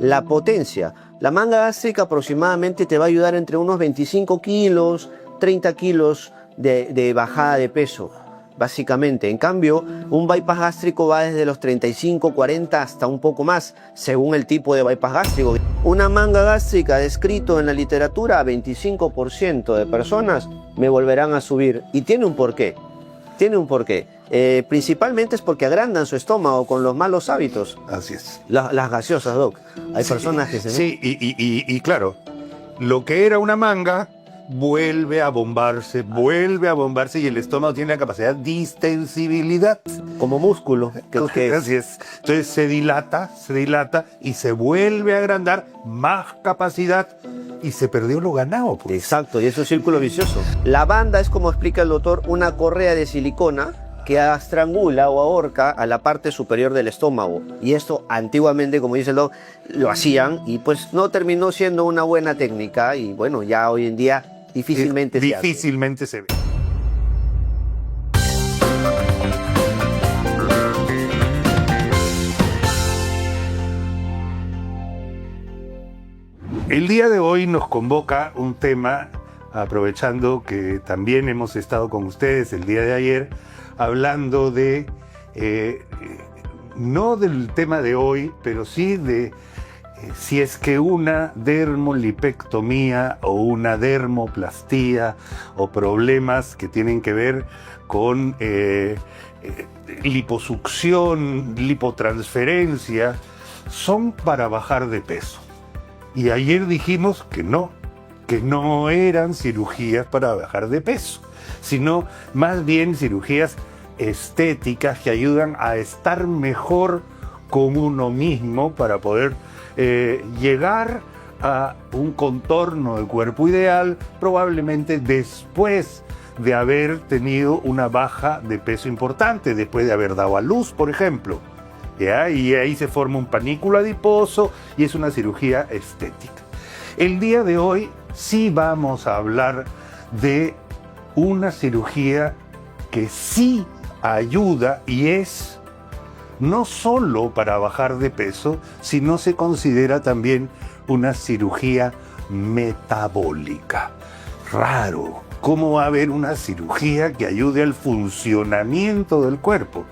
la potencia. La manga gástrica aproximadamente te va a ayudar entre unos 25 kilos, 30 kilos de bajada de peso, básicamente. En cambio, un bypass gástrico va desde los 35, 40 hasta un poco más, según el tipo de bypass gástrico. Una manga gástrica descrito en la literatura, 25% de personas me volverán a subir. Y tiene un porqué. Tiene un porqué. Principalmente es porque agrandan su estómago con los malos hábitos. Así es. Las gaseosas, Doc. Hay Sí, personas que se... Sí, y claro, lo que era una manga vuelve a bombarse y el estómago tiene la capacidad de distensibilidad. Como músculo. Así es. Entonces se dilata y se vuelve a agrandar, más capacidad y se perdió lo ganado. Pues. Exacto, y es un círculo vicioso. La banda es, como explica el doctor, una correa de silicona que estrangula o ahorca a la parte superior del estómago. Y esto antiguamente, como dice el doc, lo hacían y pues no terminó siendo una buena técnica y bueno, ya hoy en día difícilmente se ve. El día de hoy nos convoca un tema, aprovechando que también hemos estado con ustedes el día de ayer, hablando de, no del tema de hoy, pero sí de si es que una dermolipectomía o una dermoplastía o problemas que tienen que ver con liposucción, lipotransferencia, son para bajar de peso. Y ayer dijimos que no eran cirugías para bajar de peso, sino más bien cirugías estéticas que ayudan a estar mejor con uno mismo para poder llegar a un contorno del cuerpo ideal, probablemente después de haber tenido una baja de peso importante, después de haber dado a luz, por ejemplo. ¿Ya? Y ahí se forma un panículo adiposo y es una cirugía estética. El día de hoy sí vamos a hablar de una cirugía que sí ayuda y es no solo para bajar de peso, sino se considera también una cirugía metabólica. Raro, ¿cómo va a haber una cirugía que ayude al funcionamiento del cuerpo?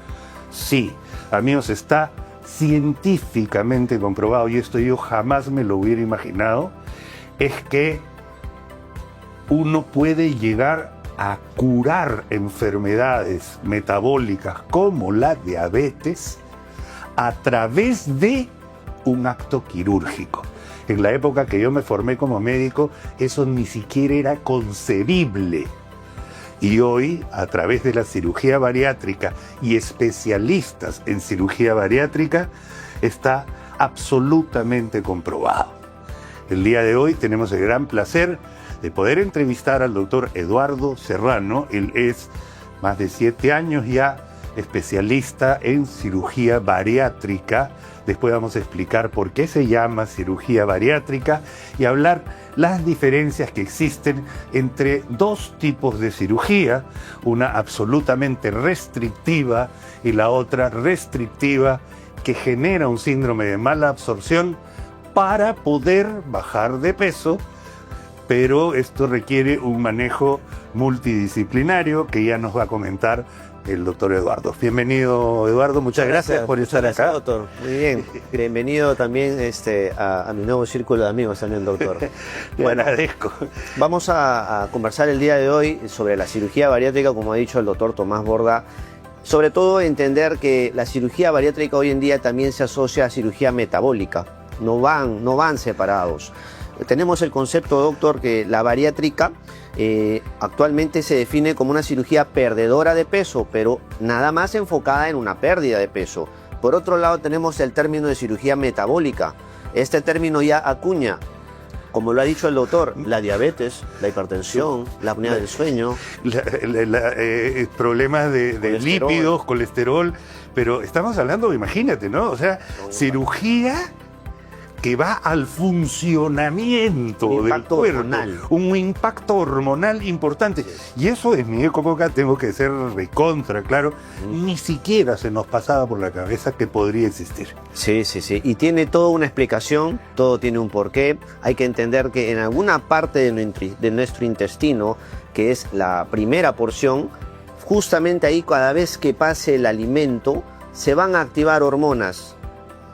Sí, amigos, está científicamente comprobado, y esto yo jamás me lo hubiera imaginado, es que uno puede llegar a curar enfermedades metabólicas como la diabetes a través de un acto quirúrgico. En la época que yo me formé como médico, eso ni siquiera era concebible. Y hoy, a través de la cirugía bariátrica y especialistas en cirugía bariátrica, está absolutamente comprobado. El día de hoy tenemos el gran placer de poder entrevistar al doctor Eduardo Serrano. Él es más de 7 años ya especialista en cirugía bariátrica. Después vamos a explicar por qué se llama cirugía bariátrica y hablar las diferencias que existen entre dos tipos de cirugía, una absolutamente restrictiva y la otra restrictiva que genera un síndrome de mala absorción para poder bajar de peso, pero esto requiere un manejo multidisciplinario que ya nos va a comentar el doctor Eduardo. Bienvenido, Eduardo, muchas gracias por estar acá. Doctor, muy bien. Bienvenido también a mi nuevo círculo de amigos también, doctor. Bueno, agradezco. Vamos a conversar el día de hoy sobre la cirugía bariátrica, como ha dicho el doctor Tomás Borda. Sobre todo entender que la cirugía bariátrica hoy en día también se asocia a cirugía metabólica. No van separados. Tenemos el concepto, doctor, que la bariátrica actualmente se define como una cirugía perdedora de peso, pero nada más enfocada en una pérdida de peso. Por otro lado, tenemos el término de cirugía metabólica. Este término ya acuña, como lo ha dicho el doctor, la diabetes, la hipertensión, la apnea del sueño, problemas de lípidos, colesterol, pero estamos hablando, imagínate, ¿no? O sea, cirugía que va al funcionamiento Un del impacto cuerpo, hormonal. un impacto hormonal importante. Y eso en mi época, tengo que ser recontra, claro, ni siquiera se nos pasaba por la cabeza que podría existir. Sí, sí, sí. Y tiene toda una explicación, todo tiene un porqué. Hay que entender que en alguna parte de nuestro intestino, que es la primera porción, justamente ahí cada vez que pase el alimento, se van a activar hormonas.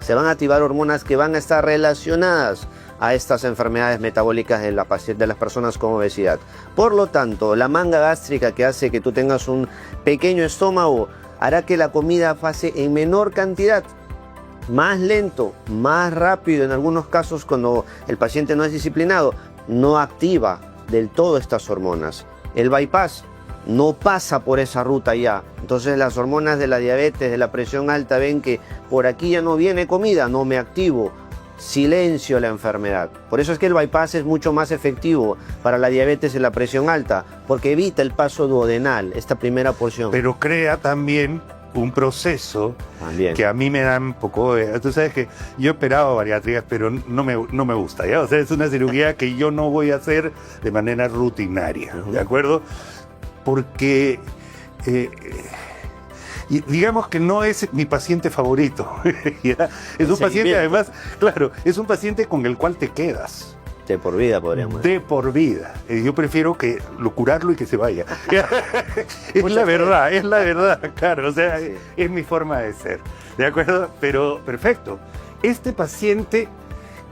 Se van a activar hormonas que van a estar relacionadas a estas enfermedades metabólicas de las personas con obesidad. Por lo tanto, la manga gástrica que hace que tú tengas un pequeño estómago hará que la comida pase en menor cantidad, más lento, más rápido. En algunos casos, cuando el paciente no es disciplinado, no activa del todo estas hormonas. El bypass no pasa por esa ruta ya. Entonces las hormonas de la diabetes, de la presión alta, ven que por aquí ya no viene comida, no me activo. Silencio la enfermedad. Por eso es que el bypass es mucho más efectivo para la diabetes y la presión alta, porque evita el paso duodenal, esta primera porción. Pero crea también un proceso También. que a mí me da un poco de... Tú sabes que yo he operado bariátricas, pero no me gusta, ¿ya? O sea, es una cirugía que yo no voy a hacer de manera rutinaria, ¿de acuerdo? Porque y digamos que no es mi paciente favorito. ¿Ya? Es un paciente, además, claro, es un paciente con el cual te quedas. De por vida, podríamos decir. De por vida. Yo prefiero curarlo y que se vaya. Es la verdad, claro. O sea, Sí. es mi forma de ser. ¿De acuerdo? Pero perfecto. Este paciente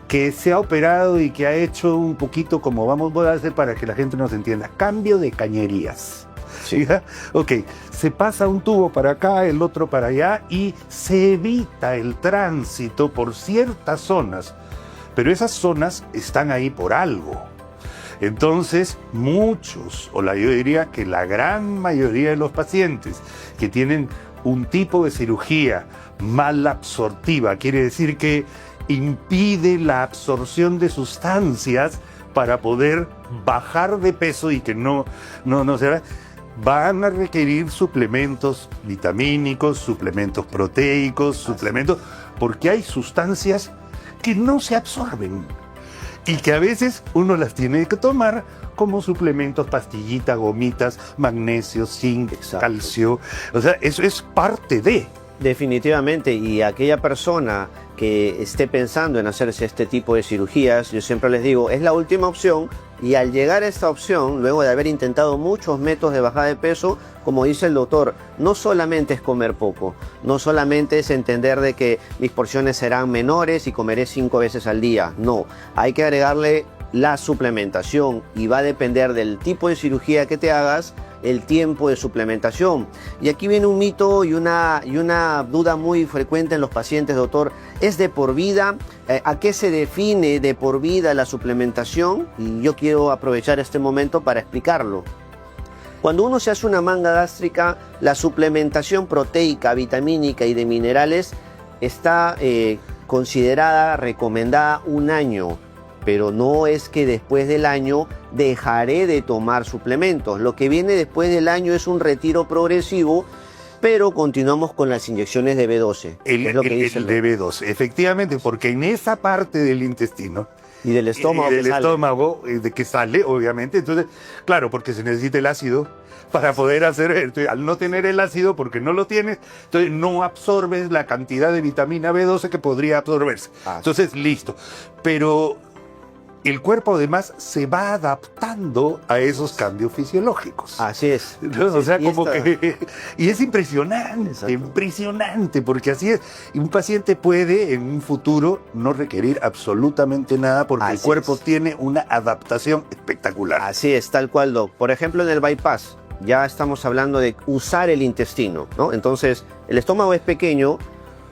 que se ha operado y que ha hecho un poquito, como voy a hacer para que la gente nos entienda, cambio de cañerías. Sí. ¿Ya? Ok, se pasa un tubo para acá, el otro para allá y se evita el tránsito por ciertas zonas, pero esas zonas están ahí por algo. Entonces, muchos, yo diría que la gran mayoría de los pacientes que tienen un tipo de cirugía malabsortiva, quiere decir que impide la absorción de sustancias para poder bajar de peso y que no se van a requerir suplementos vitamínicos, suplementos proteicos, suplementos, porque hay sustancias que no se absorben y que a veces uno las tiene que tomar como suplementos, pastillitas, gomitas, magnesio, zinc, calcio. O sea, eso es parte de... Definitivamente, y aquella persona que esté pensando en hacerse este tipo de cirugías, yo siempre les digo, es la última opción, y al llegar a esta opción, luego de haber intentado muchos métodos de bajada de peso, como dice el doctor, no solamente es comer poco, no solamente es entender de que mis porciones serán menores y comeré 5 veces al día, no, hay que agregarle la suplementación y va a depender del tipo de cirugía que te hagas, el tiempo de suplementación. Y aquí viene un mito y una duda muy frecuente en los pacientes, doctor, ¿es de por vida? ¿A qué se define de por vida la suplementación? Y yo quiero aprovechar este momento para explicarlo. Cuando uno se hace una manga gástrica, la suplementación proteica, vitamínica y de minerales está considerada, recomendada 1 año. Pero no es que después del año dejaré de tomar suplementos. Lo que viene después del año es un retiro progresivo, pero continuamos con las inyecciones de B12. Es lo que dice el de B12, efectivamente, porque en esa parte del intestino y del estómago, de que sale, obviamente, entonces, claro, porque se necesita el ácido para poder hacer, entonces, al no tener el ácido, porque no lo tienes, entonces no absorbes la cantidad de vitamina B12 que podría absorberse. Entonces, listo. Pero el cuerpo además se va adaptando a esos cambios fisiológicos. Así es. O sea, como que... Y es impresionante, Exacto. Impresionante, porque así es. Y un paciente puede en un futuro no requerir absolutamente nada porque el cuerpo tiene una adaptación espectacular. Así es, tal cual, Doc. Por ejemplo, en el bypass, ya estamos hablando de usar el intestino, ¿no? Entonces, el estómago es pequeño,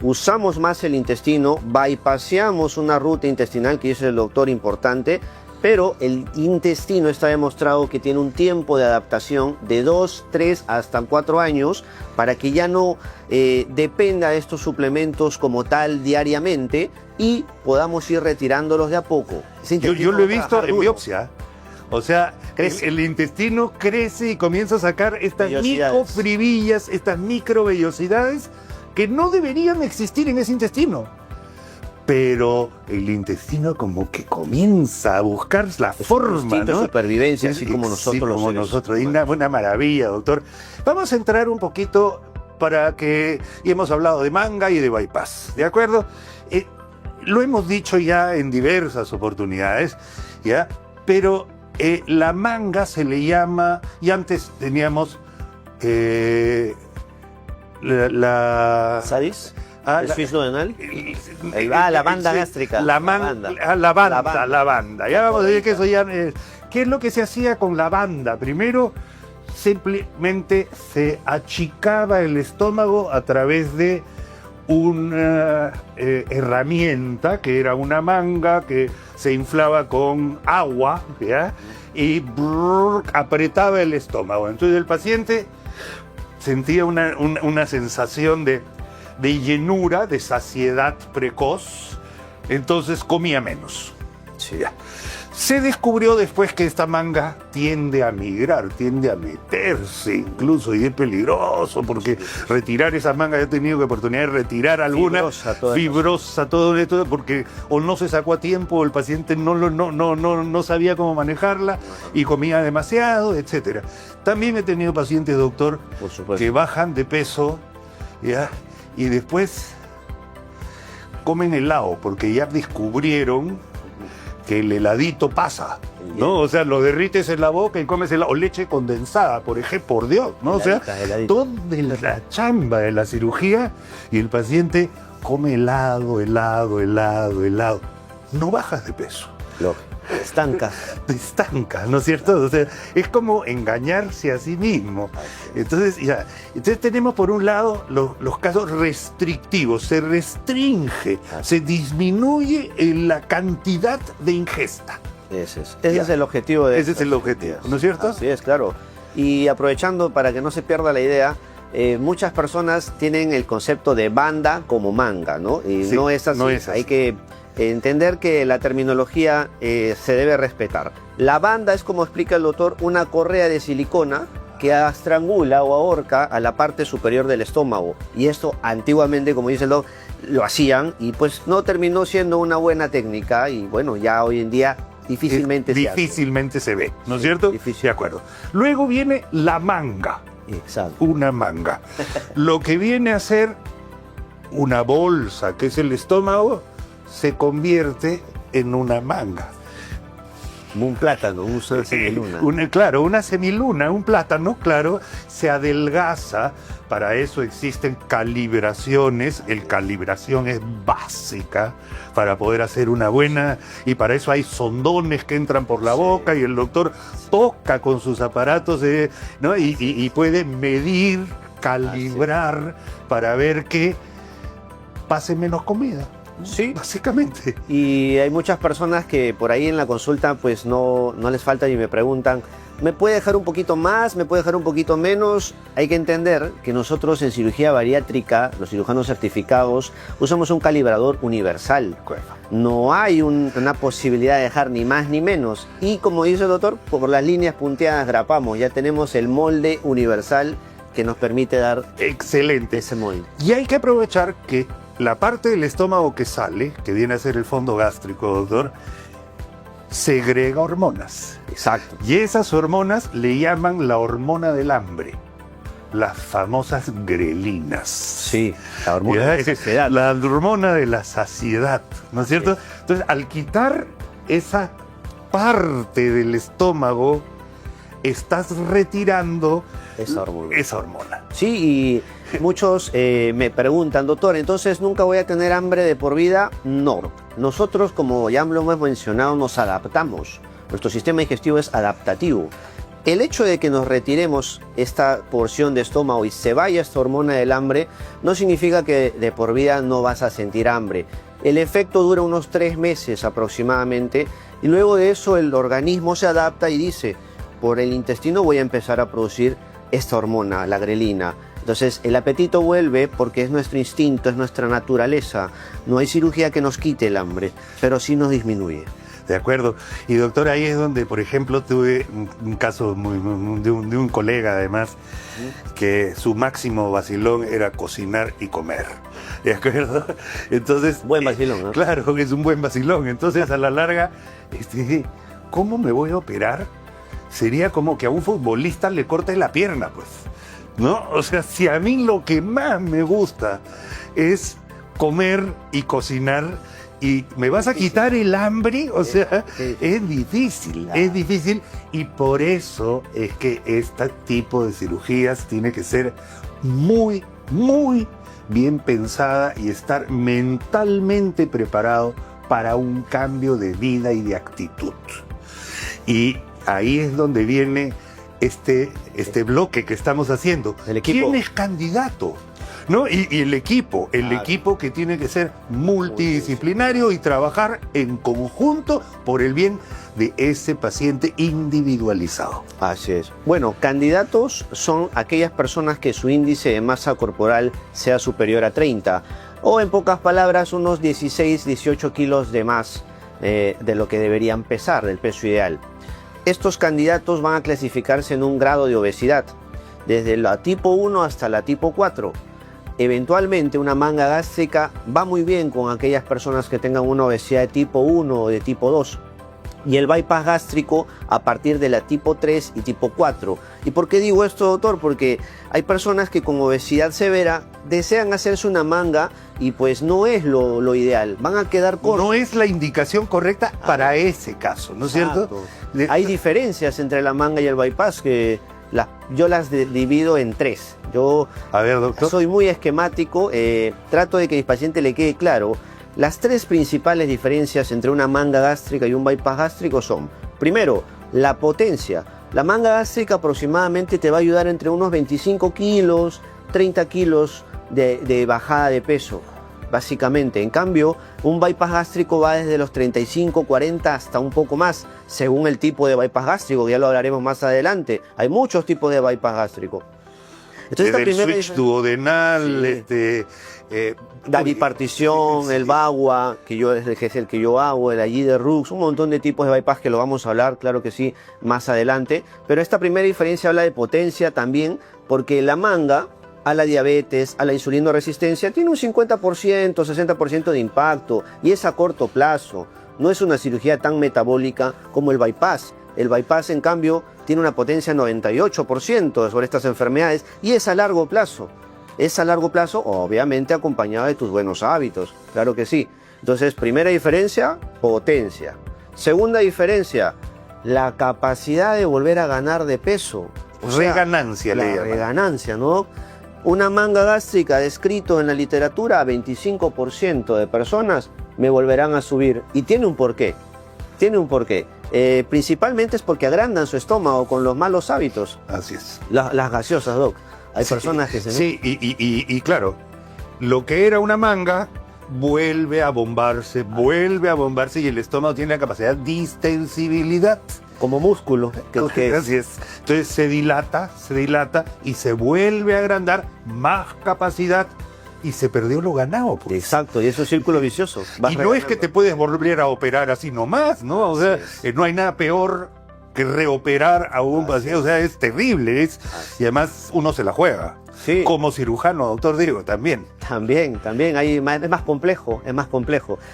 usamos más el intestino, bypaseamos una ruta intestinal que dice el doctor importante, pero el intestino está demostrado que tiene un tiempo de adaptación de 2, 3 hasta 4 años para que ya no dependa de estos suplementos como tal diariamente y podamos ir retirándolos de a poco. Yo lo he visto en biopsia. O sea, el intestino crece y comienza a sacar estas microfibrilas, estas microvellosidades que no deberían existir en ese intestino. pero el intestino como que comienza a buscar la forma, de ¿no? supervivencia, así como nosotros sí, los como seres nosotros. Y humanos. una maravilla, doctor. Vamos a entrar un poquito y hemos hablado de manga y de bypass, ¿de acuerdo? Lo hemos dicho ya en diversas oportunidades, ¿ya? Pero la manga se le llama, y antes teníamos ¿Sabes? Ah, ¿El suizo-denal? la La banda gástrica. La banda. Ya vamos a decir que eso ya... ¿Qué es lo que se hacía con la banda? Primero, simplemente se achicaba el estómago a través de una herramienta que era una manga que se inflaba con agua, ¿ya? Y apretaba el estómago. Entonces el paciente sentía una sensación de llenura, de saciedad precoz, entonces comía menos. Sí. Ya. Se descubrió después que esta manga tiende a migrar, tiende a meterse incluso, y es peligroso porque retirar esas mangas, he tenido oportunidad de retirar alguna fibrosa, todo esto, porque o no se sacó a tiempo, o el paciente no sabía cómo manejarla y comía demasiado, etcétera. También he tenido pacientes, doctor, que bajan de peso, ¿ya? Y después comen helado porque ya descubrieron que el heladito pasa, ¿no? O sea, lo derrites en la boca y comes helado, o leche condensada, por ejemplo, por Dios, ¿no? O sea, toda la chamba de la cirugía y el paciente come helado. No bajas de peso. Te estancas, ¿no es cierto? O sea, es como engañarse a sí mismo. Entonces tenemos por un lado los casos restrictivos, se restringe, se disminuye la cantidad de ingesta. Ese es el objetivo de Ese es el objetivo, ¿no es cierto? Así es, claro. Y aprovechando para que no se pierda la idea, muchas personas tienen el concepto de banda como manga, ¿no? Y sí, no es así. No es así. Hay que entender que la terminología se debe respetar. La banda es, como explica el doctor, una correa de silicona que estrangula o ahorca a la parte superior del estómago. Y esto antiguamente, como dice el doctor, lo hacían y pues no terminó siendo una buena técnica y bueno, ya hoy en día difícilmente se ve, ¿no es cierto? Difícil. De acuerdo. Luego viene la manga. Exacto. Una manga. Lo que viene a ser una bolsa, que es el estómago, se convierte en una manga. Un plátano, una semiluna. Una semiluna, un plátano, claro, se adelgaza. Para eso existen calibraciones. La calibración es básica para poder hacer una buena. Y para eso hay sondones que entran por la boca y el doctor toca con sus aparatos, ¿no? y puede medir, calibrar para ver que pase menos comida. Sí, básicamente. Y hay muchas personas que por ahí en la consulta pues no les falta y me preguntan, ¿me puede dejar un poquito más? ¿Me puede dejar un poquito menos? Hay que entender que nosotros en cirugía bariátrica, los cirujanos certificados, usamos un calibrador universal. No hay una posibilidad de dejar ni más ni menos. Y como dice el doctor, por las líneas punteadas grapamos. Ya tenemos el molde universal que nos permite dar excelente ese molde. Y hay que aprovechar que la parte del estómago que sale, que viene a ser el fondo gástrico, doctor, segrega hormonas. Exacto. Y esas hormonas le llaman la hormona del hambre, las famosas grelinas. Sí, la hormona de la saciedad. La hormona de la saciedad, ¿no es cierto? Sí. Entonces, al quitar esa parte del estómago, estás retirando esa hormona. Sí, y muchos me preguntan, doctor, ¿entonces nunca voy a tener hambre de por vida? No. Nosotros, como ya lo hemos mencionado, nos adaptamos. Nuestro sistema digestivo es adaptativo. El hecho de que nos retiremos esta porción de estómago y se vaya esta hormona del hambre, no significa que de por vida no vas a sentir hambre. El efecto dura unos 3 meses aproximadamente, y luego de eso el organismo se adapta y dice, por el intestino voy a empezar a producir esta hormona, la grelina. Entonces el apetito vuelve porque es nuestro instinto, es nuestra naturaleza. No hay cirugía que nos quite el hambre, pero sí nos disminuye. ¿De acuerdo? Y doctor, ahí es donde, por ejemplo, tuve un caso de un colega, además, que su máximo vacilón era cocinar y comer. ¿De acuerdo? Entonces... Buen vacilón, ¿no? Claro, es un buen vacilón. Entonces, a la larga, ¿cómo me voy a operar? Sería como que a un futbolista le cortes la pierna, pues. ¿No? O sea, si a mí lo que más me gusta es comer y cocinar, y me vas a quitar el hambre, o sea, es difícil, es difícil, y por eso es que este tipo de cirugías tiene que ser muy, muy bien pensada y estar mentalmente preparado para un cambio de vida y de actitud. Y ahí es donde viene este bloque que estamos haciendo. El equipo. ¿Quién es candidato? ¿No? Y el equipo que tiene que ser multidisciplinario y trabajar en conjunto por el bien de ese paciente individualizado. Así es. Bueno, candidatos son aquellas personas que su índice de masa corporal sea superior a 30, o en pocas palabras, unos 16, 18 kilos de más de lo que deberían pesar, del peso ideal. Estos candidatos van a clasificarse en un grado de obesidad, desde la tipo 1 hasta la tipo 4. Eventualmente una manga gástrica va muy bien con aquellas personas que tengan una obesidad de tipo 1 o de tipo 2. Y el bypass gástrico a partir de la tipo 3 y tipo 4. ¿Y por qué digo esto, doctor? Porque hay personas que con obesidad severa desean hacerse una manga y pues no es lo ideal. Van a quedar cortos. No es la indicación correcta para ese caso, ¿no es cierto? Hay diferencias entre la manga y el bypass que yo las divido en 3. Yo a ver, doctor, soy muy esquemático, trato de que a mis pacientes le quede claro. Las 3 principales diferencias entre una manga gástrica y un bypass gástrico son: primero, la potencia. La manga gástrica aproximadamente te va a ayudar entre unos 25 kilos, 30 kilos de bajada de peso, básicamente. En cambio, un bypass gástrico va desde los 35, 40 hasta un poco más, según el tipo de bypass gástrico, que ya lo hablaremos más adelante. Hay muchos tipos de bypass gástrico. Entonces, el switch duodenal, la bipartición, el BAGUA, que es el que yo hago, el allí de Rux, un montón de tipos de bypass que lo vamos a hablar, claro que sí, más adelante. Pero esta primera diferencia habla de potencia también, porque la manga a la diabetes, a la insulinoresistencia, tiene un 50%, 60% de impacto, y es a corto plazo. No es una cirugía tan metabólica como el bypass. El bypass, en cambio, tiene una potencia 98% sobre estas enfermedades, y es a largo plazo. Es a largo plazo, obviamente acompañado de tus buenos hábitos, claro que sí. Entonces, primera diferencia, potencia. Segunda diferencia, la capacidad de volver a ganar de peso. O sea, reganancia, la reganancia, ¿no? Una manga gástrica descrito en la literatura, 25% de personas me volverán a subir. Y tiene un porqué. Tiene un porqué. Principalmente es porque agrandan su estómago con los malos hábitos. Así es. Las gaseosas, Doc. Hay personas que se... Sí, y claro, lo que era una manga vuelve a bombarse y el estómago tiene la capacidad de distensibilidad. Como músculo. Así es. Entonces se dilata y se vuelve a agrandar, más capacidad, y se perdió lo ganado. Pues. Exacto, y eso es círculo vicioso. Y no es que te puedes volver a operar así nomás, ¿no? O sea, no hay nada peor que reoperar a un paciente, o sea, es terrible, y además uno se la juega. Sí. Como cirujano, doctor Diego, también. También, es más complejo,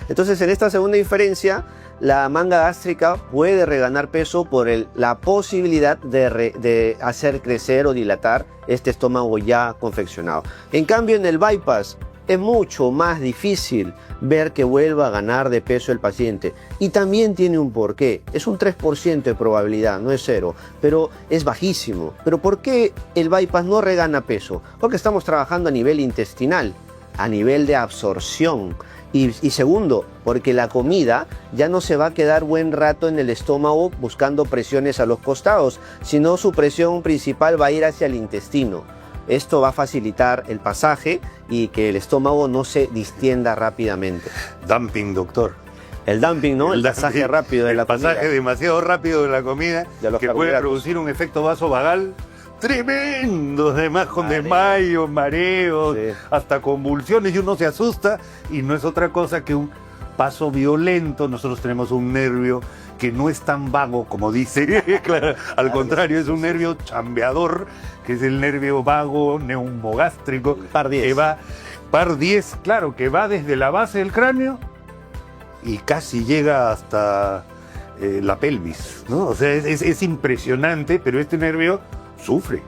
Entonces, en esta segunda diferencia, la manga gástrica puede reganar peso por la posibilidad de hacer crecer o dilatar este estómago ya confeccionado. En cambio, en el bypass es mucho más difícil ver que vuelva a ganar de peso el paciente. Y también tiene un porqué. Es un 3% de probabilidad, no es 0, pero es bajísimo. ¿Pero por qué el bypass no regana peso? Porque estamos trabajando a nivel intestinal, a nivel de absorción. Y segundo, porque la comida ya no se va a quedar buen rato en el estómago buscando presiones a los costados, sino su presión principal va a ir hacia el intestino. Esto va a facilitar el pasaje y que el estómago no se distienda rápidamente. Dumping, doctor. El dumping, ¿no? El pasaje rápido de la comida. El pasaje demasiado rápido de la comida, que puede producir un efecto vasovagal tremendo, además con desmayos, mareos, hasta convulsiones, y uno se asusta, y no es otra cosa que un paso violento. Nosotros tenemos un nervio que no es tan vago como dice, claro, al contrario, es un nervio chambeador, que es el nervio vago neumogástrico, Par 10. que va, par 10, claro, que va desde la base del cráneo y casi llega hasta la pelvis, ¿no? O sea, es impresionante, pero este nervio sufre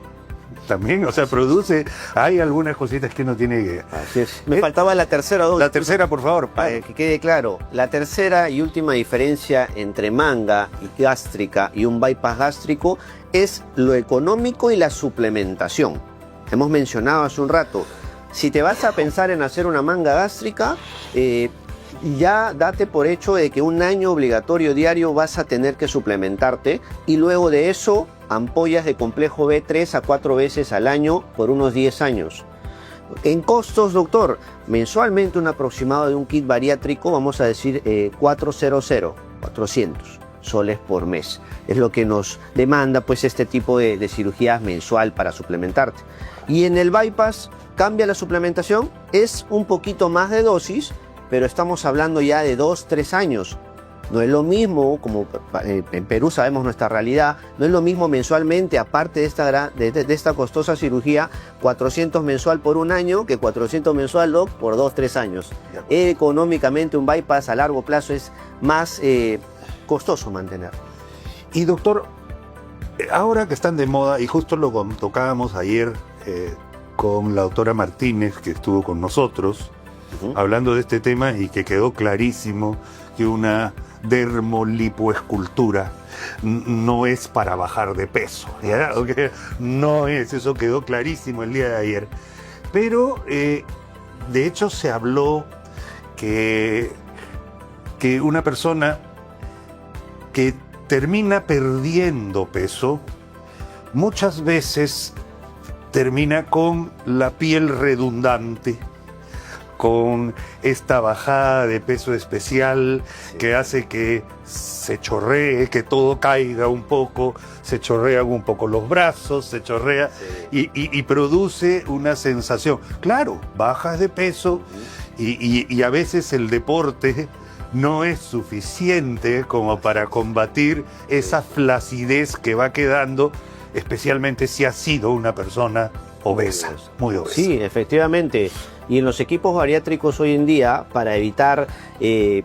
también, o sea, produce, hay algunas cositas que uno tiene que... Así es. Me faltaba la tercera dosis. La tercera, por favor. Para que quede claro, la tercera y última diferencia entre manga y gástrica y un bypass gástrico es lo económico y la suplementación. Hemos mencionado hace un rato, si te vas a pensar en hacer una manga gástrica, ya date por hecho de que un año obligatorio diario vas a tener que suplementarte y luego de eso ampollas de complejo B 3 a 4 veces al año por unos 10 años. En costos, doctor, mensualmente un aproximado de un kit bariátrico, vamos a decir 400 soles por mes. Es lo que nos demanda pues este tipo de cirugías mensual para suplementarte. Y en el bypass cambia la suplementación, es un poquito más de dosis, pero estamos hablando ya de 2-3 años. No es lo mismo, como en Perú sabemos nuestra realidad, no es lo mismo mensualmente, aparte de esta costosa cirugía, 400 mensual por un año que 400 mensual, doc, por 2-3 años. Económicamente un bypass a largo plazo es más costoso mantener. Y doctor, ahora que están de moda, y justo lo tocábamos ayer con la doctora Martínez, que estuvo con nosotros, hablando de este tema y que quedó clarísimo que una dermolipoescultura no es para bajar de peso, ¿ya? Okay. No es, eso quedó clarísimo el día de ayer. Pero de hecho se habló que una persona que termina perdiendo peso muchas veces termina con la piel redundante, con esta bajada de peso especial que hace que se chorree, que todo caiga un poco, se chorrean un poco los brazos, se chorrea y produce una sensación. Claro, bajas de peso y a veces el deporte no es suficiente como para combatir esa flacidez que va quedando, especialmente si has sido una persona obesa, muy obesa. Sí, efectivamente. Y en los equipos bariátricos hoy en día, para evitar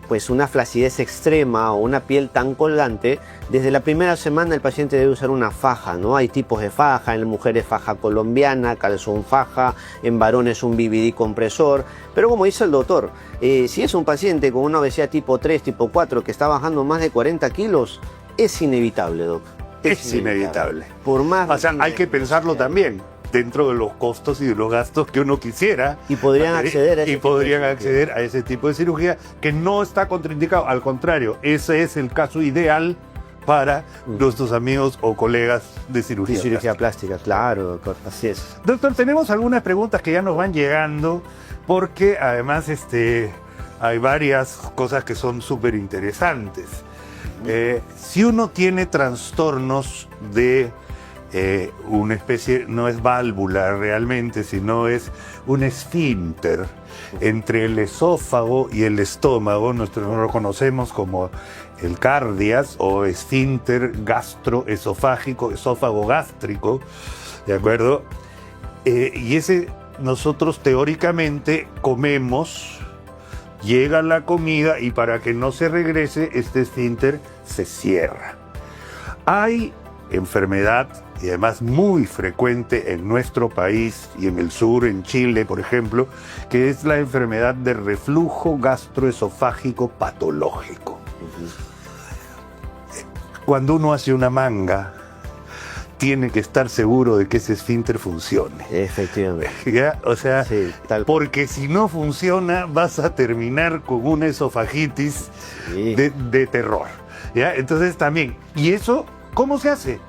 pues una flacidez extrema o una piel tan colgante, desde la primera semana el paciente debe usar una faja, ¿no? Hay tipos de faja, en mujeres faja colombiana, calzón faja, en varones un BVD compresor. Pero como dice el doctor, si es un paciente con una obesidad tipo 3, tipo 4, que está bajando más de 40 kilos, es inevitable, doc. Es inevitable. Por más... O sea, hay que pensarlo también dentro de los costos y de los gastos que uno quisiera. Y podrían acceder a ese tipo de cirugía que no está contraindicado. Al contrario, ese es el caso ideal para nuestros amigos o colegas de cirugía plástica. Claro, doctor, así es. Doctor, tenemos algunas preguntas que ya nos van llegando porque además hay varias cosas que son súper interesantes. Si uno tiene trastornos de una especie, no es válvula realmente, sino es un esfínter entre el esófago y el estómago, nosotros lo conocemos como el cardias o esfínter gastroesofágico, esófago gástrico, ¿de acuerdo? Y ese nosotros teóricamente comemos, llega la comida y para que no se regrese, este esfínter se cierra. Hay enfermedad, y además muy frecuente en nuestro país y en el sur, en Chile, por ejemplo, que es la enfermedad de reflujo gastroesofágico patológico. Cuando uno hace una manga, tiene que estar seguro de que ese esfínter funcione. Efectivamente. ¿Ya? O sea, sí, porque si no funciona, vas a terminar con una esofagitis de terror. ¿Ya? Entonces también, ¿y eso cómo se hace?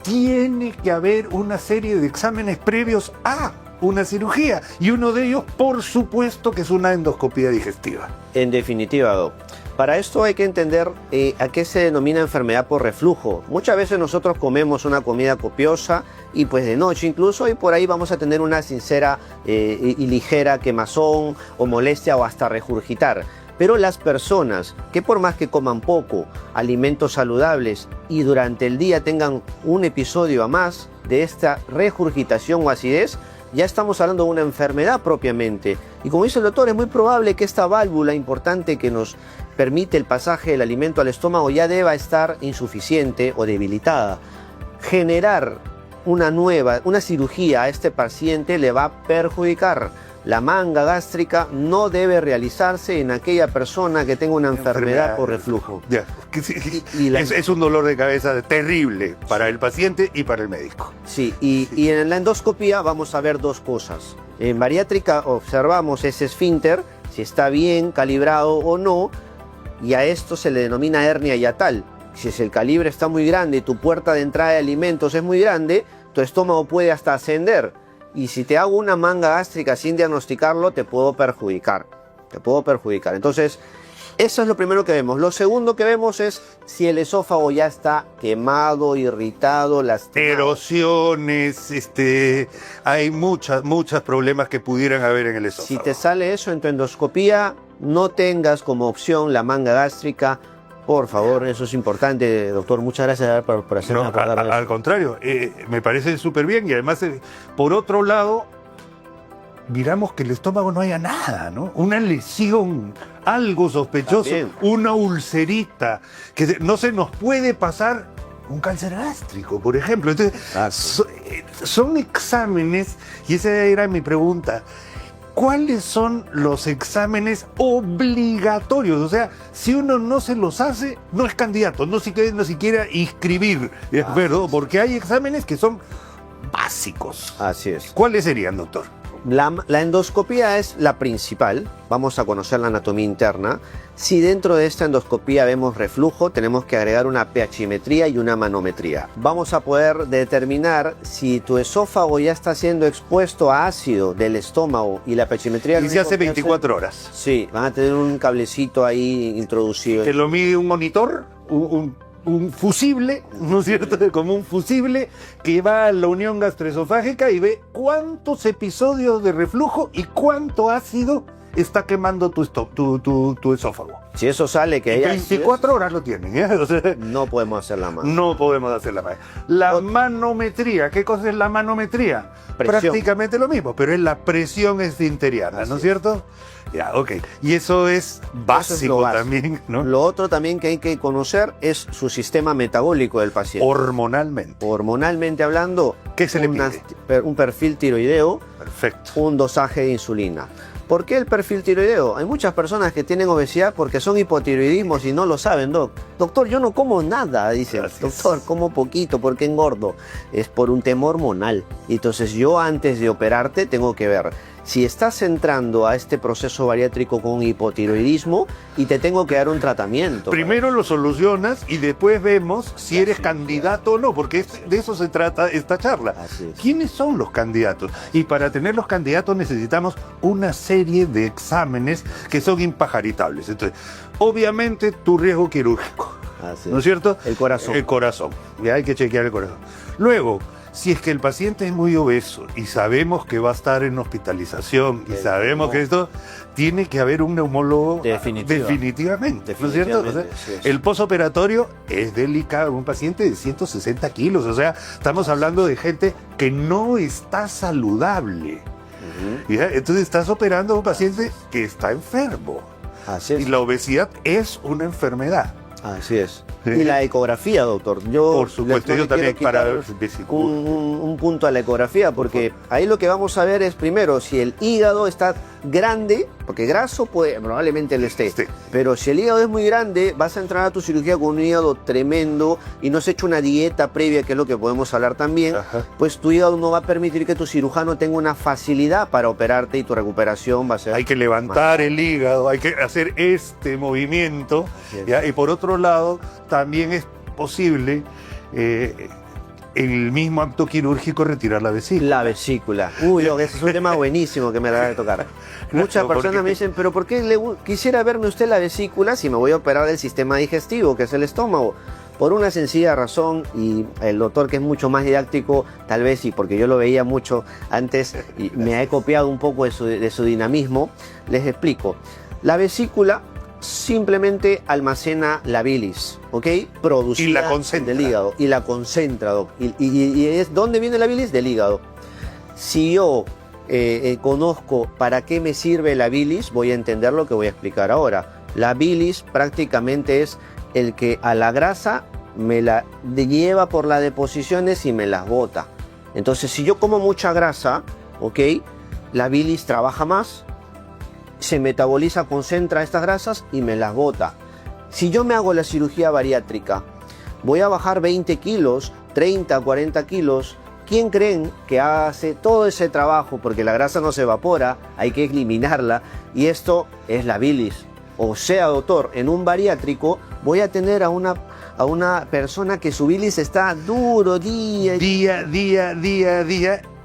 Tiene que haber una serie de exámenes previos a una cirugía. Y uno de ellos, por supuesto, que es una endoscopía digestiva. En definitiva, doc. Para esto hay que entender a qué se denomina enfermedad por reflujo. Muchas veces nosotros comemos una comida copiosa y pues de noche incluso, y por ahí vamos a tener una sincera y ligera quemazón o molestia o hasta regurgitar. Pero las personas que por más que coman poco, alimentos saludables y durante el día tengan un episodio a más de esta regurgitación o acidez, ya estamos hablando de una enfermedad propiamente. Y como dice el doctor, es muy probable que esta válvula importante que nos permite el pasaje del alimento al estómago ya deba estar insuficiente o debilitada. Generar una cirugía a este paciente le va a perjudicar. La manga gástrica no debe realizarse en aquella persona que tenga una enfermedad por reflujo. Ya. Es un dolor de cabeza terrible para el paciente y para el médico. Sí, y en la endoscopía vamos a ver dos cosas. En bariátrica observamos ese esfínter, si está bien calibrado o no, y a esto se le denomina hernia hiatal. Si el calibre está muy grande y tu puerta de entrada de alimentos es muy grande, tu estómago puede hasta ascender. Y si te hago una manga gástrica sin diagnosticarlo, te puedo perjudicar. Entonces, eso es lo primero que vemos. Lo segundo que vemos es si el esófago ya está quemado, irritado, lastimado. Erosiones, hay muchos problemas que pudieran haber en el esófago. Si te sale eso en tu endoscopía, no tengas como opción la manga gástrica. Por favor, eso es importante, doctor. Muchas gracias por hacerme acordar de eso. Al contrario, me parece súper bien. Y además, por otro lado, miramos que el estómago no haya nada, ¿no? Una lesión, algo sospechoso, También. una ulcerita, que no se nos puede pasar un cáncer gástrico, por ejemplo. Entonces, son exámenes, y esa era mi pregunta. ¿Cuáles son los exámenes obligatorios? O sea, si uno no se los hace, no es candidato, no siquiera inscribir, ¿verdad? Porque hay exámenes que son básicos. Así es. ¿Cuáles serían, doctor? La endoscopía es la principal. Vamos a conocer la anatomía interna. Si dentro de esta endoscopía vemos reflujo, tenemos que agregar una pHimetría y una manometría. Vamos a poder determinar si tu esófago ya está siendo expuesto a ácido del estómago y la pHimetría. Y se hace 24 horas. Sí, van a tener un cablecito ahí introducido. Que lo mide un monitor, un fusible, ¿no es cierto? Como un fusible que va a la unión gastroesofágica y ve cuántos episodios de reflujo y cuánto ácido está quemando tu esófago. Si eso sale que En hay 24 horas lo tienen, ¿eh? O sea, no podemos hacerla más. no podemos hacerla más. La manometría, ¿qué cosa es la manometría? Presión. Prácticamente lo mismo, pero es la presión esfinteriana, ¿no es cierto? Ya, ok. Y eso es básico también, ¿no? Lo otro también que hay que conocer es su sistema metabólico del paciente. Hormonalmente. Hormonalmente hablando, ¿Qué se le pide? un perfil tiroideo, Perfecto. un dosaje de insulina. ¿Por qué el perfil tiroideo? Hay muchas personas que tienen obesidad porque son hipotiroidismos y no lo saben, Doc. Doctor, yo no como nada, dice. Gracias. Doctor, como poquito, ¿por qué engordo? Es por un tema hormonal. Entonces yo antes de operarte tengo que ver si estás entrando a este proceso bariátrico con hipotiroidismo y te tengo que dar un tratamiento. Primero lo solucionas y después vemos si eres candidato o no, porque de eso se trata esta charla. Así es. ¿Quiénes son los candidatos? Y para tener los candidatos necesitamos una serie de exámenes que son impajaritables. Entonces, obviamente tu riesgo quirúrgico, Así ¿no es es. cierto? El corazón. El corazón. Ya hay que chequear el corazón. Luego, si es que el paciente es muy obeso y sabemos que va a estar en hospitalización y sabemos que esto, tiene que haber un neumólogo definitivamente, ¿no es cierto? O sea, Sí, sí. el posoperatorio es delicado, un paciente de 160 kilos, o sea, estamos hablando de gente que no está saludable. ¿Ya? Entonces estás operando a un paciente que está enfermo. Así Y es. la obesidad es una enfermedad. Así es. Sí. Y la ecografía, doctor. Yo Por supuesto, no yo le también quiero para quitar vesícula. un punto a la ecografía, porque ahí lo que vamos a ver es primero si el hígado está grande, porque graso probablemente lo esté, Sí. pero si el hígado es muy grande, vas a entrar a tu cirugía con un hígado tremendo y no has hecho una dieta previa, que es lo que podemos hablar también, Ajá. pues tu hígado no va a permitir que tu cirujano tenga una facilidad para operarte y tu recuperación va a ser... Hay que levantar el hígado, hay que hacer este movimiento. Así es. ¿Ya? Y por otro lado, también es posible el mismo acto quirúrgico retirar la vesícula. La vesícula. Uy, ese es un tema buenísimo que me acaba de tocar. Muchas No, personas porque- me dicen, pero ¿por qué quisiera verme usted la vesícula si me voy a operar del sistema digestivo, que es el estómago? Por una sencilla razón, y el doctor, que es mucho más didáctico, tal vez sí, porque yo lo veía mucho antes y me he copiado un poco de su dinamismo, les explico. La vesícula simplemente almacena la bilis, ¿ok? Producida Y la concentra. del hígado. Y la concentra, Doc. ¿Dónde viene la bilis? Del hígado. Si yo conozco para qué me sirve la bilis, voy a entender lo que voy a explicar ahora. La bilis prácticamente es el que a la grasa me la lleva por las deposiciones y me las bota. Entonces, si yo como mucha grasa, ¿ok? La bilis trabaja más, se metaboliza, concentra estas grasas y me las bota. Si yo me hago la cirugía bariátrica, voy a bajar 20 kilos, 30, 40 kilos. ¿Quién creen que hace todo ese trabajo? Porque la grasa no se evapora, hay que eliminarla y esto es la bilis. O sea, doctor, en un bariátrico voy a tener a una persona que su bilis está duro día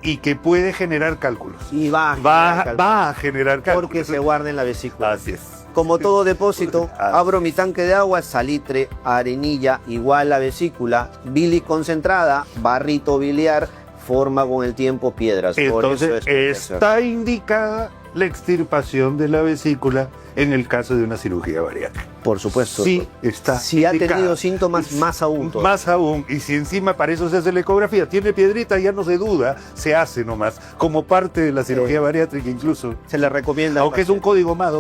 y que puede generar cálculos. y Va a generar cálculos. porque se guarda en la vesícula. Así es. Como todo depósito, abro mi tanque de agua, salitre, arenilla, igual la vesícula, bilis concentrada, barrito biliar, forma con el tiempo piedras. Por eso Entonces, es está indicada la extirpación de la vesícula en el caso de una cirugía bariátrica. por supuesto. Sí, está Si ha indicada. tenido síntomas, más aún. todavía. Más aún, y si encima para eso se hace la ecografía, tiene piedrita, ya no se duda, se hace nomás, como parte de la cirugía bariátrica incluso. Se le recomienda. Aunque es un código más,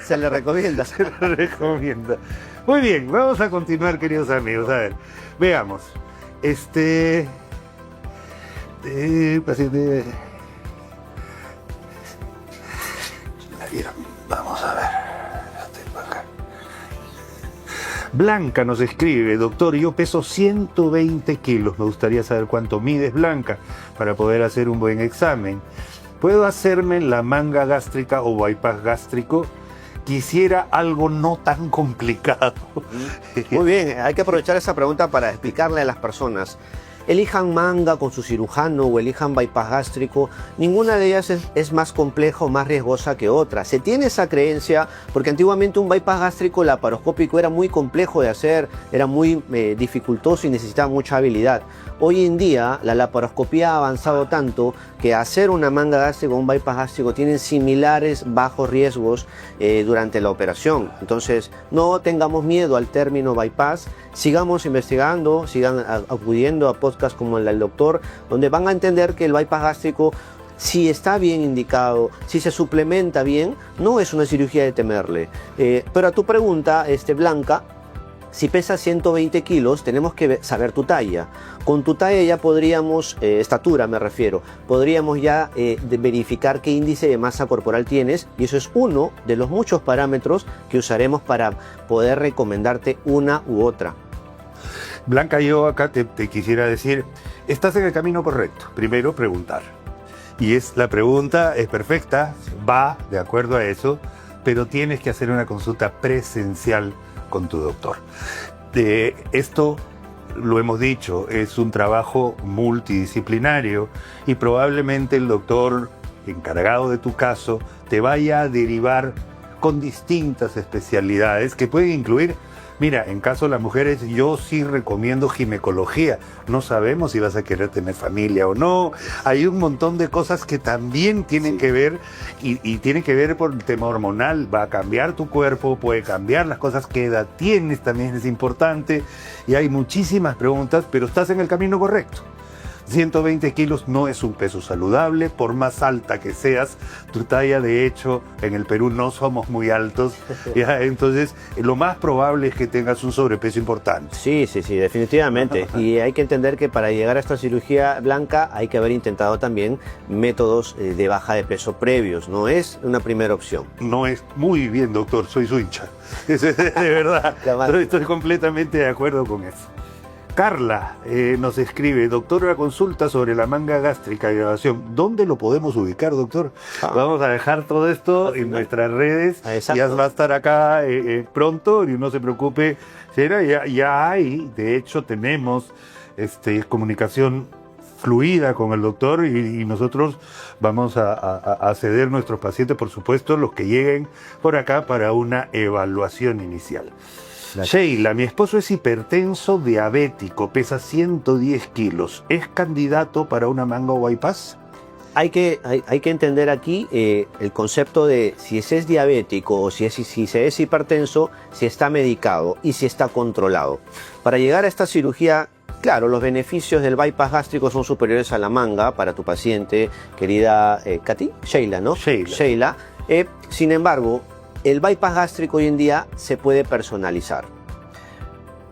Se le recomienda. se lo recomienda. Muy bien, vamos a continuar, queridos amigos. A ver, veamos. Paciente. Vamos a ver. Blanca nos escribe: doctor, yo peso 120 kilos. Me gustaría saber cuánto mides, Blanca, para poder hacer un buen examen. ¿Puedo hacerme la manga gástrica o bypass gástrico? Quisiera algo no tan complicado. Muy bien, hay que aprovechar esa pregunta para explicarle a las personas. Elijan manga con su cirujano o elijan bypass gástrico, ninguna de ellas es más compleja o más riesgosa que otra. Se tiene esa creencia porque antiguamente un bypass gástrico laparoscópico era muy complejo de hacer, era muy dificultoso y necesitaba mucha habilidad. Hoy en día la laparoscopía ha avanzado tanto que hacer una manga gástrica o un bypass gástrico tienen similares bajos riesgos durante la operación. Entonces no tengamos miedo al término bypass, sigamos investigando, sigan acudiendo a podcasts como el del doctor, donde van a entender que el bypass gástrico, si está bien indicado, si se suplementa bien, no es una cirugía de temerle. Pero a tu pregunta, Blanca, si pesas 120 kilos, tenemos que saber tu talla. Con tu talla ya podríamos, estatura me refiero, podríamos ya verificar qué índice de masa corporal tienes, y eso es uno de los muchos parámetros que usaremos para poder recomendarte una u otra. Blanca, yo acá te quisiera decir, estás en el camino correcto. Primero, preguntar. Y la pregunta es perfecta, va de acuerdo a eso, pero tienes que hacer una consulta presencial con tu doctor. Esto, lo hemos dicho, es un trabajo multidisciplinario y probablemente el doctor encargado de tu caso te vaya a derivar con distintas especialidades que pueden incluir. Mira, en caso de las mujeres, yo sí recomiendo ginecología. No sabemos si vas a querer tener familia o no. Hay un montón de cosas que también tienen que ver y tienen que ver por el tema hormonal. Va a cambiar tu cuerpo, puede cambiar las cosas, qué edad tienes, también es importante. Y hay muchísimas preguntas, pero estás en el camino correcto. 120 kilos no es un peso saludable, por más alta que seas, tu talla, de hecho, en el Perú no somos muy altos, ¿ya? Entonces lo más probable es que tengas un sobrepeso importante. Sí, definitivamente. Y hay que entender que para llegar a esta cirugía, Blanca, hay que haber intentado también métodos de baja de peso previos, no es una primera opción. No es muy bien, doctor, soy su hincha. De verdad, estoy completamente de acuerdo con eso. Carla nos escribe: doctor, una consulta sobre la manga gástrica y grabación. ¿Dónde lo podemos ubicar, doctor? Vamos a dejar todo esto en nuestras redes. Ya va a estar acá pronto, y no se preocupe. Ya hay, de hecho tenemos comunicación fluida con el doctor y nosotros vamos a ceder nuestros pacientes, por supuesto, los que lleguen por acá para una evaluación inicial. Sheila, mi esposo es hipertenso diabético, pesa 110 kilos. ¿Es candidato para una manga o bypass? hay que entender aquí el concepto de si se es diabético o si se es hipertenso, si está medicado y si está controlado. Para llegar a esta cirugía, claro, los beneficios del bypass gástrico son superiores a la manga para tu paciente, querida Katy, Sheila, ¿no? Sheila. Sin embargo, el bypass gástrico hoy en día se puede personalizar.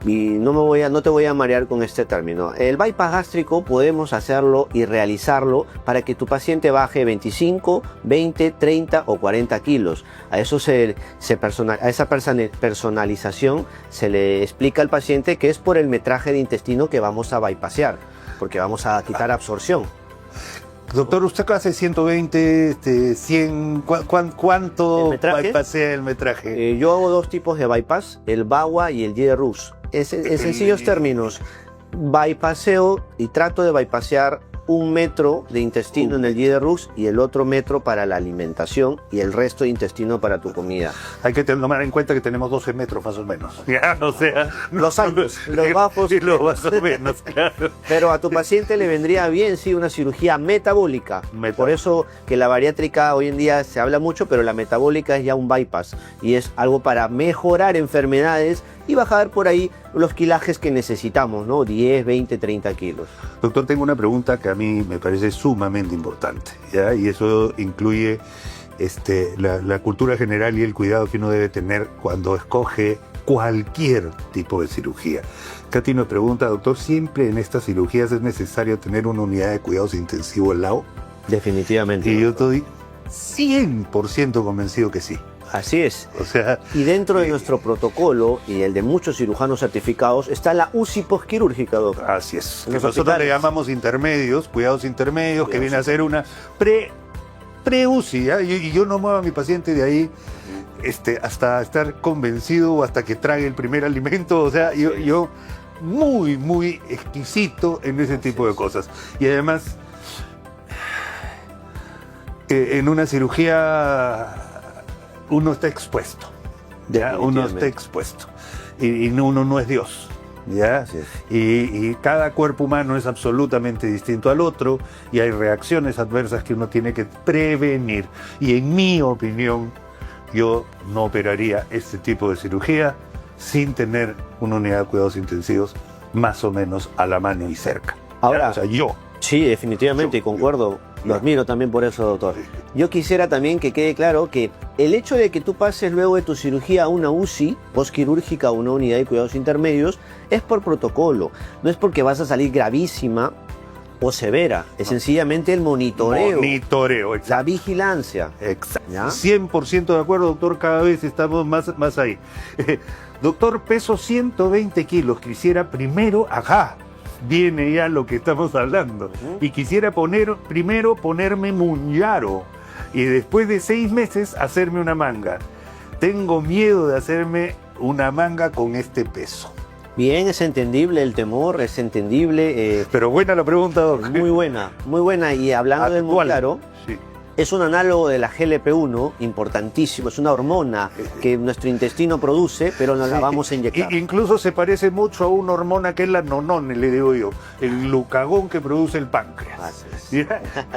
Y no te voy a marear con este término. El bypass gástrico podemos hacerlo y realizarlo para que tu paciente baje 25, 20, 30 o 40 kilos. A esa personalización se le explica al paciente que es por el metraje de intestino que vamos a bypassear, porque vamos a quitar absorción. Doctor, usted hace 120, 100, ¿cuánto bypassea el metraje? Yo hago dos tipos de bypass, el BAWA y el GRUS. En sencillos términos, bypasseo y trato de bypassear 1 metro de intestino en el GRUS y el otro metro para la alimentación y el resto de intestino para tu comida. Hay que tomar en cuenta que tenemos 12 metros más o menos. Ya, o sea, los altos, los bajos. Y los más o menos, claro. Pero a tu paciente le vendría bien, sí, una cirugía metabólica. Por eso que la bariátrica hoy en día se habla mucho, pero la metabólica es ya un bypass y es algo para mejorar enfermedades y bajar por ahí los kilajes que necesitamos, ¿no? 10, 20, 30 kilos. Doctor, tengo una pregunta que a mí me parece sumamente importante, ¿ya? Y eso incluye la cultura general y el cuidado que uno debe tener cuando escoge cualquier tipo de cirugía. Katy nos pregunta, doctor, ¿siempre en estas cirugías es necesario tener una unidad de cuidados intensivos al lado? Definitivamente. Y yo estoy 100% convencido que sí. Así es. O sea, y dentro de nuestro protocolo y el de muchos cirujanos certificados está la UCI postquirúrgica, doctor. Así es. Que nosotros le llamamos intermedios, cuidados intermedios, que viene a ser una pre-UCI. Y yo no muevo a mi paciente de ahí hasta estar convencido o hasta que trague el primer alimento. O sea, yo muy, muy exquisito en ese tipo de cosas. Y además, en una cirugía uno está expuesto, ¿ya? Uno está expuesto y uno no es Dios, ¿ya? Y cada cuerpo humano es absolutamente distinto al otro y hay reacciones adversas que uno tiene que prevenir. Y en mi opinión, yo no operaría este tipo de cirugía sin tener una unidad de cuidados intensivos más o menos a la mano y cerca. Ahora, o sea, yo. Sí, definitivamente, concuerdo. Lo admiro también por eso, doctor. Yo quisiera también que quede claro que el hecho de que tú pases luego de tu cirugía a una UCI postquirúrgica o una unidad de cuidados intermedios es por protocolo. No es porque vas a salir gravísima o severa. Es sencillamente el monitoreo. Monitoreo, exacto. La vigilancia. Exacto. ¿Ya? 100% de acuerdo, doctor. Cada vez estamos más ahí. Doctor, peso 120 kilos. Quisiera primero, viene ya lo que estamos hablando. Y quisiera primero ponerme Mounjaro y después de 6 meses hacerme una manga. Tengo miedo de hacerme una manga con este peso. Bien, es entendible el temor, es entendible. Pero buena la pregunta, doctor. Muy buena. Y hablando del Mounjaro, sí. Es un análogo de la GLP-1 importantísimo, es una hormona que nuestro intestino produce, pero nos la vamos a inyectar. Incluso se parece mucho a una hormona que es la nonone, le digo yo, el glucagón que produce el páncreas.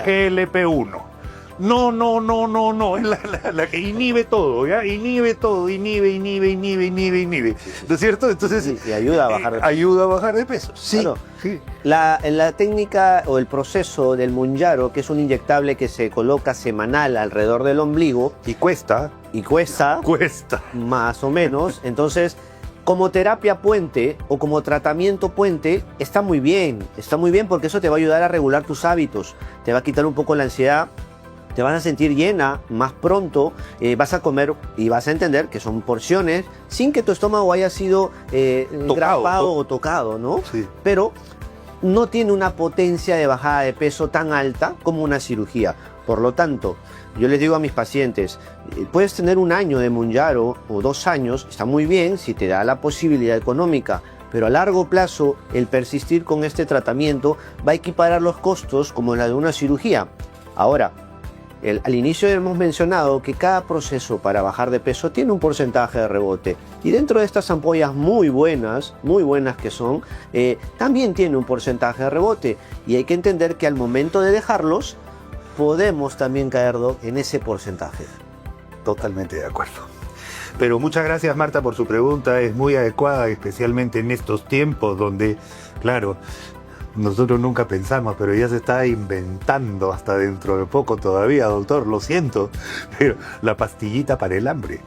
GLP-1. No, es la que inhibe todo, ¿ya? Inhibe. ¿No es cierto? Entonces, y ayuda a bajar de peso. Ayuda a bajar de peso, sí. Claro. Sí. La técnica o el proceso del Mounjaro, que es un inyectable que se coloca semanal alrededor del ombligo. Y cuesta. Más o menos. Entonces, como terapia puente o como tratamiento puente, está muy bien porque eso te va a ayudar a regular tus hábitos, te va a quitar un poco la ansiedad. Te vas a sentir llena más pronto, vas a comer y vas a entender que son porciones sin que tu estómago haya sido grapado o tocado, ¿no? Sí. Pero no tiene una potencia de bajada de peso tan alta como una cirugía. Por lo tanto, yo les digo a mis pacientes, puedes tener 1 año de Mounjaro o 2 años, está muy bien si te da la posibilidad económica, pero a largo plazo el persistir con este tratamiento va a equiparar los costos como la de una cirugía. Ahora, al inicio hemos mencionado que cada proceso para bajar de peso tiene un porcentaje de rebote y dentro de estas ampollas muy buenas que son, también tiene un porcentaje de rebote y hay que entender que al momento de dejarlos podemos también caer, Doc, en ese porcentaje. Totalmente de acuerdo. Pero muchas gracias, Marta, por su pregunta. Es muy adecuada, especialmente en estos tiempos donde, claro, nosotros nunca pensamos, pero ya se está inventando hasta dentro de poco todavía, doctor, lo siento, pero la pastillita para el hambre,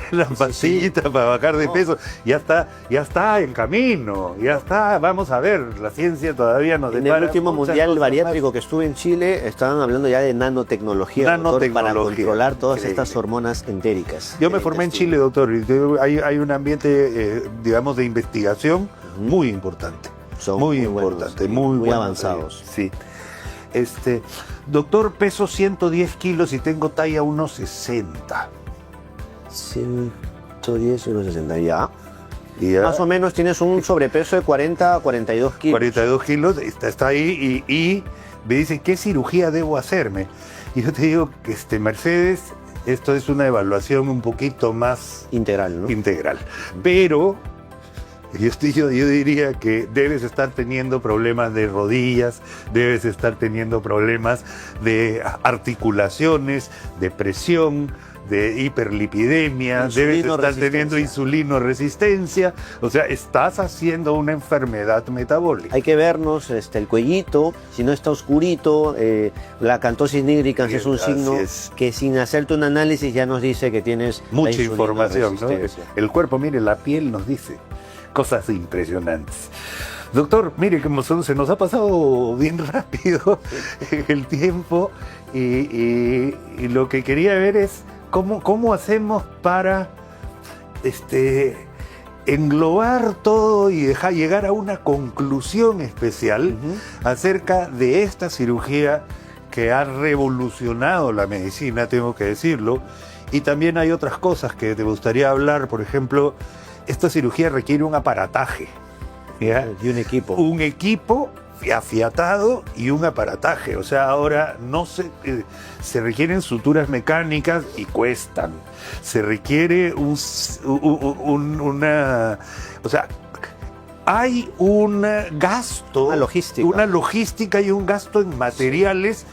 la pastillita para bajar de peso, ya está en camino, ya está, vamos a ver, la ciencia todavía nos En depara el último muchas mundial cosas bariátrico más. que estuve en Chile, estaban hablando ya de nanotecnología, doctor, para controlar todas Increíble. estas hormonas entéricas. Yo me formé en Chile, doctor, y hay un ambiente, digamos, de investigación muy importante. Son muy buenos, importante, sí, muy buenos, avanzados. Sí. Doctor, peso 110 kilos y tengo talla 1,60. 110 y 160, ya. Ya. Más o menos tienes un sobrepeso de 40 a 42 kilos. 42 kilos, está ahí y me dice, ¿qué cirugía debo hacerme? Y yo te digo, Mercedes, esto es una evaluación un poquito más Integral, ¿no? integral. Pero yo diría que debes estar teniendo problemas de rodillas, debes estar teniendo problemas de articulaciones, de presión, de hiperlipidemia, debes estar teniendo insulinoresistencia, o sea, estás haciendo una enfermedad metabólica. Hay que vernos el cuellito, si no está oscurito, la acantosis nigricans es un signo que sin hacerte un análisis ya nos dice que tienes mucha información, ¿no? resistencia. El cuerpo, mire, la piel nos dice cosas impresionantes. Doctor, mire, como se nos ha pasado bien rápido el tiempo y lo que quería ver es cómo hacemos para englobar todo y llegar a una conclusión especial acerca de esta cirugía que ha revolucionado la medicina, tengo que decirlo. Y también hay otras cosas que te gustaría hablar, por ejemplo, esta cirugía requiere un aparataje, ¿ya? Y un equipo. Un equipo afiatado y un aparataje. O sea, ahora no se requieren suturas mecánicas y cuestan. Se requiere o sea, hay un gasto, una logística y un gasto en materiales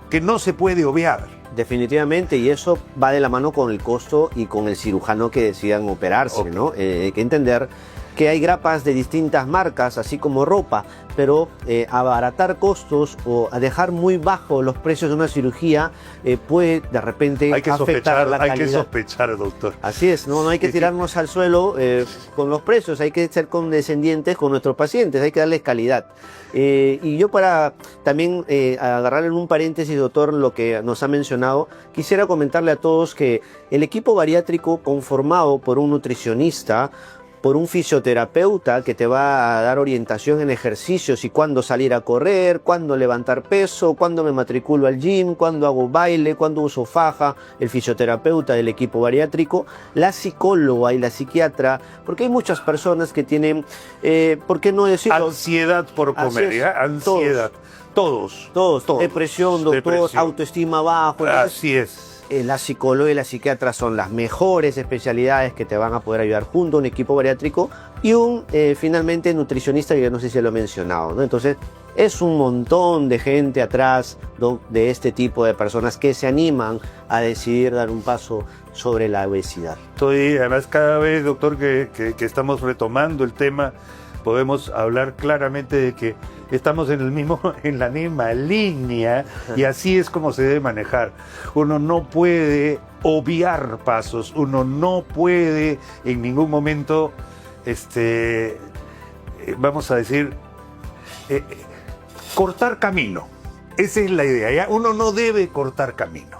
que no se puede obviar. Definitivamente, y eso va de la mano con el costo y con el cirujano que decidan operarse, Okay. ¿no? Hay que entender que hay grapas de distintas marcas, así como ropa, pero abaratar costos o a dejar muy bajo los precios de una cirugía puede de repente afectar la calidad. Hay que sospechar, doctor. Así es, no hay que tirarnos al suelo con los precios, hay que ser condescendientes con nuestros pacientes, hay que darles calidad. Y yo para también agarrarle en un paréntesis, doctor, lo que nos ha mencionado, quisiera comentarle a todos que el equipo bariátrico conformado por un nutricionista, por un fisioterapeuta que te va a dar orientación en ejercicios y cuándo salir a correr, cuándo levantar peso, cuándo me matriculo al gym, cuándo hago baile, cuándo uso faja, el fisioterapeuta del equipo bariátrico, la psicóloga y la psiquiatra, porque hay muchas personas que tienen, ¿por qué no decirlo? Ansiedad por comer, ¿ya? Ansiedad. Todos. Depresión, doctor, autoestima bajo. Así es. La psicóloga y la psiquiatra son las mejores especialidades que te van a poder ayudar junto a un equipo bariátrico y un finalmente nutricionista, que no sé si lo he mencionado, ¿no? Entonces es un montón de gente atrás de este tipo de personas que se animan a decidir dar un paso sobre la obesidad. Además, cada vez, doctor, que estamos retomando el tema, podemos hablar claramente de que estamos en la misma línea y así es como se debe manejar. Uno no puede obviar pasos, uno no puede en ningún momento, vamos a decir, cortar camino. Esa es la idea, ¿ya? Uno no debe cortar camino.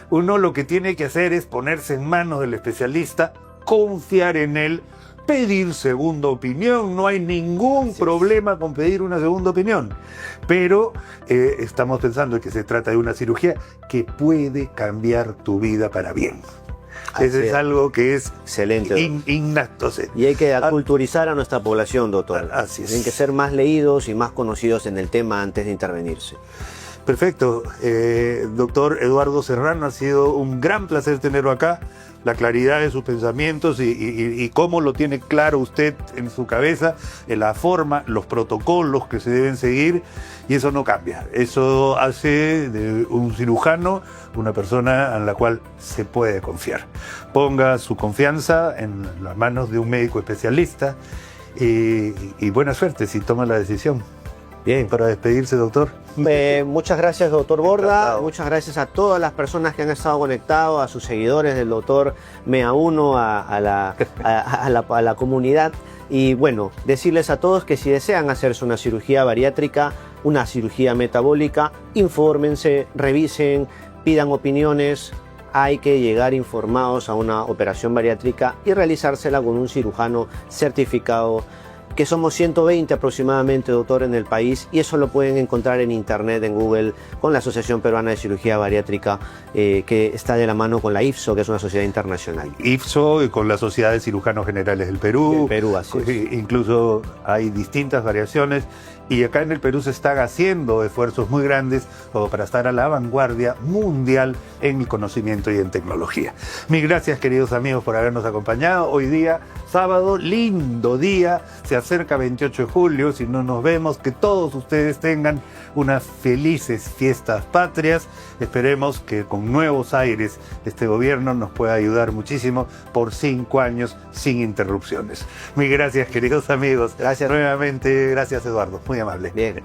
Uno lo que tiene que hacer es ponerse en manos del especialista, confiar en él, pedir segunda opinión. No hay ningún problema con pedir una segunda opinión. Pero estamos pensando que se trata de una cirugía que puede cambiar tu vida para bien. Eso es algo que es excelente, innato. Y hay que aculturizar a nuestra población, doctor. Así es. Tienen que ser más leídos y más conocidos en el tema antes de intervenirse. Perfecto. Doctor Eduardo Serrano, ha sido un gran placer tenerlo acá. La claridad de sus pensamientos y cómo lo tiene claro usted en su cabeza, en la forma, los protocolos que se deben seguir, y eso no cambia. Eso hace de un cirujano una persona en la cual se puede confiar. Ponga su confianza en las manos de un médico especialista y buena suerte si toma la decisión. Bien, para despedirse, doctor. Muchas gracias, doctor Borda. Encantado. Muchas gracias a todas las personas que han estado conectados, a sus seguidores del doctor Mea1, a la comunidad. Y bueno, decirles a todos que si desean hacerse una cirugía bariátrica, una cirugía metabólica, infórmense, revisen, pidan opiniones. Hay que llegar informados a una operación bariátrica y realizársela con un cirujano certificado, que somos 120 aproximadamente, doctor, en el país, y eso lo pueden encontrar en internet, en Google, con la Asociación Peruana de Cirugía Bariátrica, que está de la mano con la IFSO, que es una sociedad internacional. IFSO y con la Sociedad de Cirujanos Generales del Perú. Del Perú, así es. Incluso hay distintas variaciones. Y acá en el Perú se están haciendo esfuerzos muy grandes como para estar a la vanguardia mundial en el conocimiento y en tecnología. Mil gracias, queridos amigos, por habernos acompañado. Hoy día, sábado, lindo día. Se acerca 28 de julio. Si no nos vemos, que todos ustedes tengan unas felices fiestas patrias. Esperemos que con nuevos aires este gobierno nos pueda ayudar muchísimo por 5 años sin interrupciones. Mil gracias, queridos amigos. Gracias. Nuevamente, gracias, Eduardo. Muy amable. Bien.